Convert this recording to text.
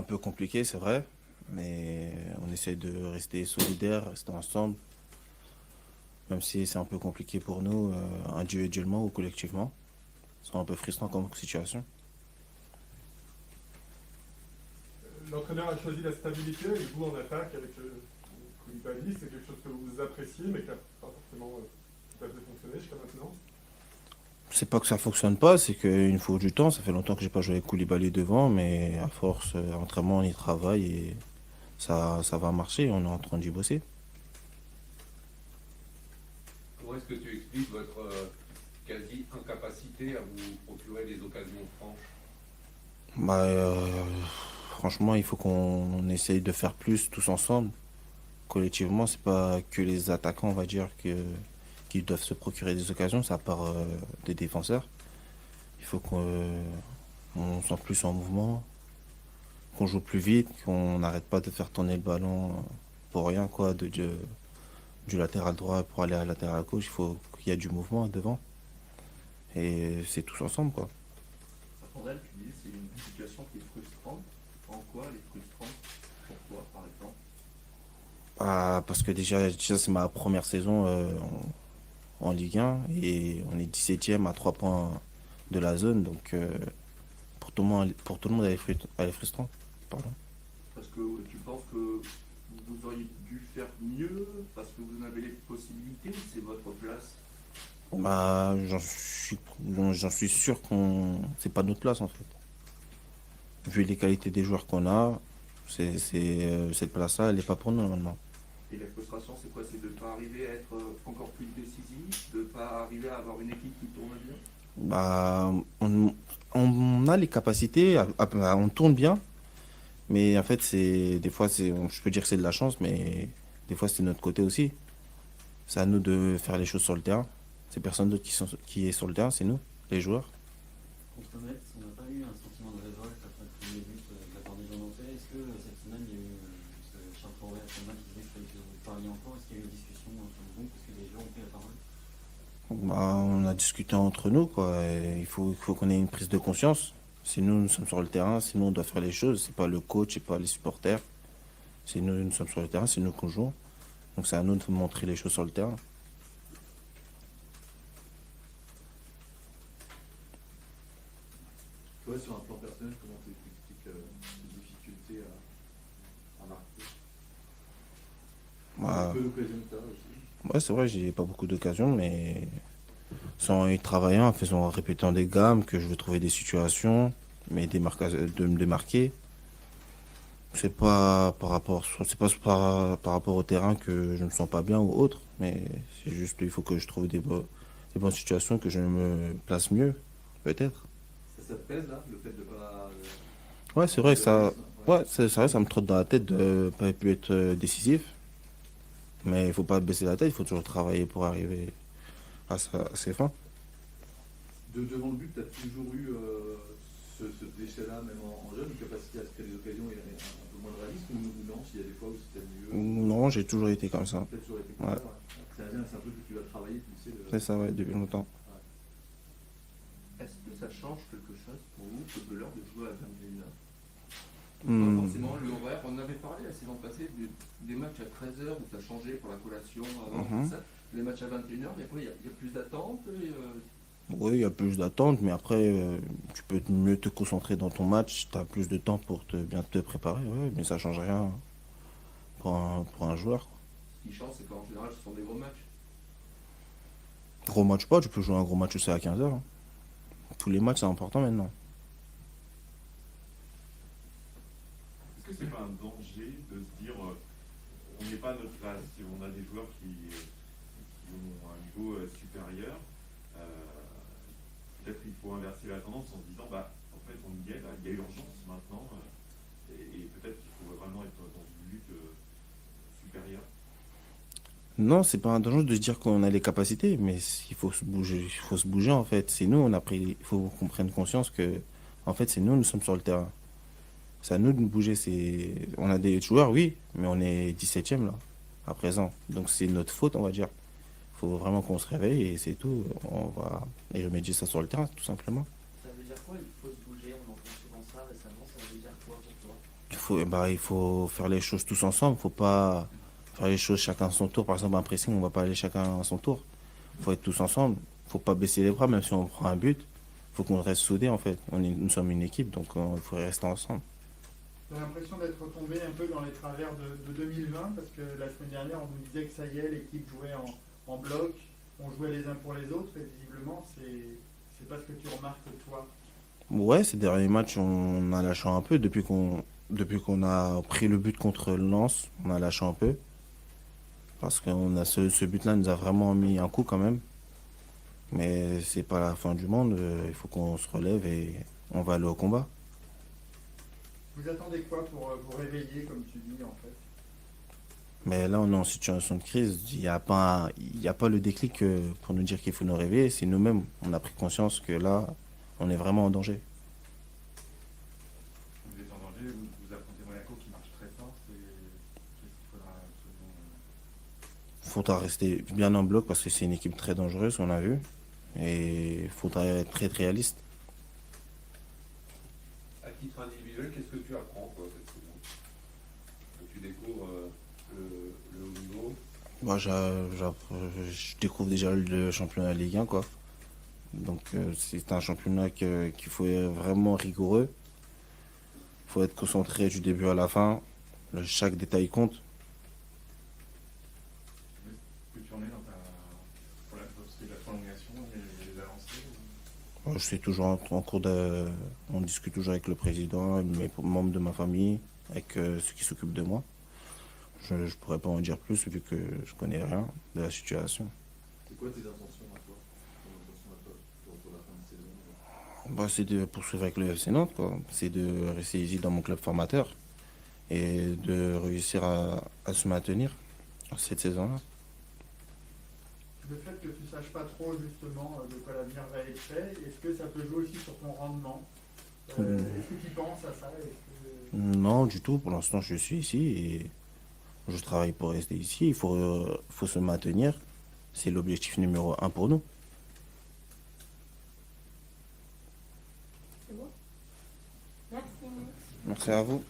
peu compliqué, c'est vrai, mais on essaie de rester solidaires, rester ensemble, même si c'est un peu compliqué pour nous, individuellement ou collectivement. C'est un peu frustrant comme situation. L'entraîneur a choisi la stabilité et vous en attaque avec Koulibaly, c'est quelque chose que vous appréciez mais qui n'a pas forcément tout à fait fonctionné jusqu'à maintenant. C'est pas que ça fonctionne pas, c'est qu'il nous faut du temps. Ça fait longtemps que j'ai pas joué avec Koulibaly devant, mais à force, entraînement, on y travaille et ça va marcher. On est en train d'y bosser. Comment est-ce que tu expliques votre quasi-incapacité à vous procurer des occasions franches? Bah, franchement, il faut qu'on essaye de faire plus tous ensemble. Collectivement, c'est pas que les attaquants, on va dire, qui doivent se procurer des occasions, ça part des défenseurs. Il faut qu'on soit plus en mouvement, qu'on joue plus vite, qu'on n'arrête pas de faire tourner le ballon pour rien, quoi, du latéral droit pour aller à la latéral gauche. Il faut qu'il y ait du mouvement devant. Et c'est tous ensemble, quoi. Randall, tu dis c'est une situation qui est frustrante. En quoi elle est frustrante pour toi, par exemple? Ah, parce que déjà c'est ma première saison en Ligue 1 et on est 17e à 3 points de la zone. Donc pour tout le monde, elle est frustrante. Pardon. Parce que tu penses que vous auriez dû faire mieux parce que vous en avez les possibilités ou c'est votre place? Bah, j'en suis sûr qu'on c'est pas notre place en fait. Vu les qualités des joueurs qu'on a, cette place-là, elle est pas pour nous maintenant. Et la frustration, c'est quoi? C'est de ne pas arriver à être encore plus décisif, de ne pas arriver à avoir une équipe qui tourne bien? Bah, on a les capacités, on tourne bien, mais en fait, des fois, je peux dire que c'est de la chance, mais des fois, c'est de notre côté aussi. C'est à nous de faire les choses sur le terrain. C'est personne d'autre qui est sur le terrain, c'est nous, les joueurs. Contre Metz, on n'a pas eu un sentiment de révolte après le premier but de la part des gens nantais. Est-ce que cette semaine, il y a eu, Charles Traoré à son match disait qu'il fallait que vous parliez encore? Est-ce qu'il y a eu une discussion entre vous parce que les joueurs ont pris la parole? Bah, on a discuté entre nous, quoi. Et il faut qu'on ait une prise de conscience. Si nous sommes sur le terrain, si nous, on doit faire les choses. C'est pas le coach, c'est pas les supporters. Si nous sommes sur le terrain, c'est nous qu'on joue. Donc c'est à nous de montrer les choses sur le terrain. Toi, sur un plan personnel, comment tu expliques les difficultés à marquer? Bah, Peu d'occasions que tu as aussi. ouais, c'est vrai, j'ai pas beaucoup d'occasions, mais sans y travailler, en faisant, en répétant des gammes, que je veux trouver des situations, mais de me démarquer. C'est pas par rapport au terrain que je me sens pas bien ou autre, mais c'est juste, il faut que je trouve des bonnes situations, que je me place mieux, peut-être. Ça te pèse là, le fait de pas. Ouais, c'est vrai, De ça, rythme, ouais, c'est vrai, ça me trotte dans la tête de pas pu être décisif, mais il faut pas baisser la tête, il faut toujours travailler pour arriver à ses fins. Devant le but, tu as toujours eu ce déchet-là, même en jeune, une capacité à se créer des occasions et un peu moins de réalisme, ou non, s'il y a des fois où c'était mieux. Non, j'ai toujours été comme ça. Peut-être toujours été comme Ouais, ça, ouais. C'est un truc que tu vas travailler, tu sais. c'est ça, ouais, depuis longtemps. Est-ce que ça change quelque chose pour vous que de l'heure de jouer à 21h? Pas Hmm. forcément l'horaire. On avait parlé la saison passée des matchs à 13h où ça changeait pour la collation avant tout Mhm. ça. Les matchs à 21h, mais après il y a plus d'attente. Oui, il y a plus d'attente, mais après, tu peux mieux te concentrer dans ton match, tu as plus de temps pour bien te préparer, ouais, mais ça change rien pour un joueur, quoi. Ce qui change, c'est qu'en général, ce sont des gros matchs. Gros match pas, tu peux jouer un gros match aussi à 15h. Tous les matchs, c'est important maintenant. Est-ce que c'est pas un danger de se dire on n'est pas à notre place, si on a des joueurs qui ont un niveau supérieur, euh, peut-être qu'il faut inverser la tendance en se disant bah en fait on y est là, il y a urgence maintenant et peut-être qu'il faut vraiment être dans une lutte supérieure. Non, c'est pas un danger de se dire qu'on a les capacités, mais il faut se bouger, il faut se bouger en fait. C'est nous, il faut qu'on prenne conscience que, en fait, c'est nous, nous sommes sur le terrain. C'est à nous de nous bouger. On a des joueurs, oui, mais on est 17e là, à présent. Donc c'est notre faute, on va dire. Il faut vraiment qu'on se réveille et c'est tout. On va et remédier ça sur le terrain, tout simplement. Ça veut dire quoi? Il faut se bouger, on entend souvent ça récemment. Ça veut dire quoi pour toi? il faut faire les choses tous ensemble. Faut pas faire les choses chacun à son tour. Par exemple, un pressing, on va pas aller chacun à son tour. Faut être tous ensemble. Faut pas baisser les bras, même si on prend un but. Faut qu'on reste soudés, en fait. Nous sommes une équipe, donc il faut rester ensemble. J'ai l'impression d'être tombé un peu dans les travers de 2020, parce que la semaine dernière, on nous disait que ça y est, l'équipe jouait en bloc, on jouait les uns pour les autres, et visiblement, c'est pas ce que tu remarques toi. Ouais, ces derniers matchs, on a lâché un peu. Depuis qu'on a pris le but contre Lens, on a lâché un peu. Parce que ce but-là nous a vraiment mis un coup quand même. Mais c'est pas la fin du monde. Il faut qu'on se relève et on va aller au combat. Vous attendez quoi pour vous réveiller, comme tu dis, en fait? Mais là, on est en situation de crise. Il y a pas le déclic pour nous dire qu'il faut nous réveiller. C'est nous-mêmes. On a pris conscience que là, on est vraiment en danger. Vous êtes en danger, vous affrontez Monaco qui marche très fort. Qu'est-ce qu'il faudra absolument... Faudra rester bien en bloc parce que c'est une équipe très dangereuse, on a vu. Et il faudra être très réaliste. À titre individuel, qu'est-ce que tu apprends toi, cette saison? Quand tu découvres le haut niveau, Moi, je découvre déjà le championnat Ligue 1, quoi. Donc, c'est un championnat qu'il faut être vraiment rigoureux. Il faut être concentré du début à la fin. Chaque détail compte. Que tu en es pour ce qui est de la prolongation et les avancées Je suis toujours en cours de... On discute toujours avec le président, mes membres de ma famille, avec ceux qui s'occupent de moi. Je ne pourrais pas en dire plus vu que je connais rien de la situation. C'est quoi tes intentions à toi? Ton intention à toi pour la fin de saison? Bah, c'est de poursuivre avec le FC Nantes, quoi. C'est de rester ici dans mon club formateur et de réussir à se maintenir cette saison-là. Le fait que tu ne saches pas trop, justement, de quoi l'avenir va être fait, est-ce que ça peut jouer aussi sur ton rendement? Est-ce que tu penses à ça? Non, du tout. Pour l'instant, je suis ici et je travaille pour rester ici. Il faut se maintenir. C'est l'objectif numéro 1 pour nous. C'est bon? Merci. Merci à vous.